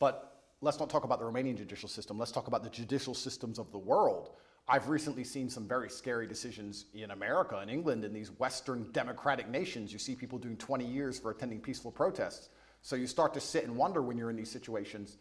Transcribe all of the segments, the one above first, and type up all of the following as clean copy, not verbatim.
But let's not talk about the Romanian judicial system. Let's talk about the judicial systems of the world. I've recently seen some very scary decisions in America and England, in these Western democratic nations. You see people doing 20 years for attending peaceful protests. So you start to sit and wonder when you're in these situations,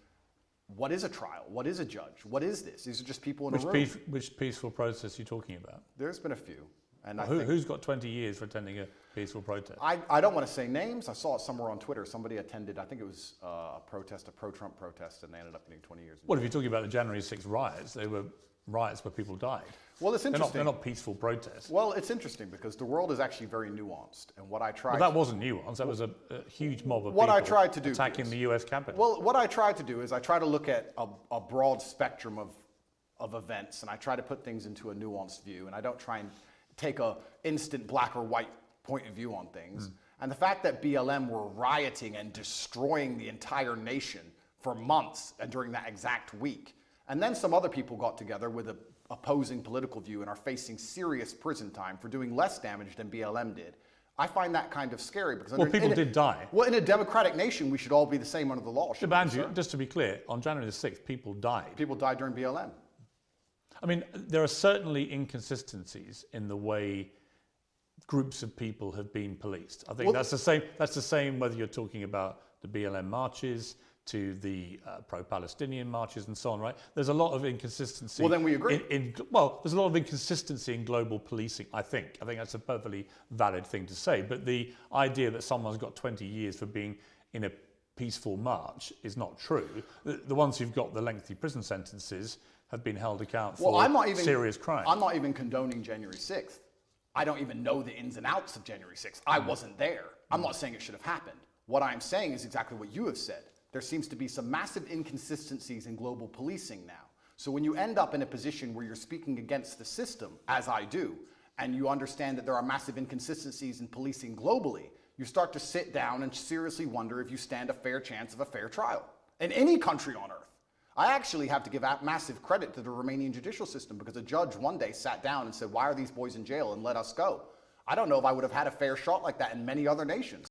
what is a trial? What is a judge? What is this? These are just people in a room. Which peaceful protest are you talking about? There's been a few. And who's got 20 years for attending a peaceful protest? I don't want to say names. I saw it somewhere on Twitter. Somebody attended, I think it was a protest, a pro-Trump protest, and they ended up getting 20 years. Well, if you're talking about the January 6th riots, they were riots where people died. Well, it's interesting. They're not peaceful protests. Well, it's interesting because the world is actually very nuanced. And what I tried... Well, that wasn't nuanced. That was a huge mob of what people I tried to do attacking the US Capitol. Well, what I tried to do is I try to look at a broad spectrum of events, and I try to put things into a nuanced view, and I don't try and take a instant black or white point of view on things. And the fact that BLM were rioting and destroying the entire nation for months and during that exact week, and then some other people got together with an opposing political view and are facing serious prison time for doing less damage than BLM did. I find that kind of scary because people did die. Well, in a democratic nation, we should all be the same under the law. But Andrew, just to be clear, on January the 6th, people died. People died during BLM. I mean, there are certainly inconsistencies in the way groups of people have been policed. I think that's the same whether you're talking about the BLM marches to the pro-Palestinian marches and so on, right? There's a lot of inconsistency. Well, then we agree. There's a lot of inconsistency in global policing, I think. I think that's a perfectly valid thing to say. But the idea that someone's got 20 years for being in a peaceful march is not true. The ones who've got the lengthy prison sentences have been held accountable for serious crimes. I'm not even condoning January 6th. I don't even know the ins and outs of January 6th. I wasn't there. I'm not saying it should have happened. What I'm saying is exactly what you have said. There seems to be some massive inconsistencies in global policing now. So when you end up in a position where you're speaking against the system, as I do, and you understand that there are massive inconsistencies in policing globally, you start to sit down and seriously wonder if you stand a fair chance of a fair trial in any country on earth. I actually have to give massive credit to the Romanian judicial system because a judge one day sat down and said, why are these boys in jail, and let us go. I don't know if I would have had a fair shot like that in many other nations.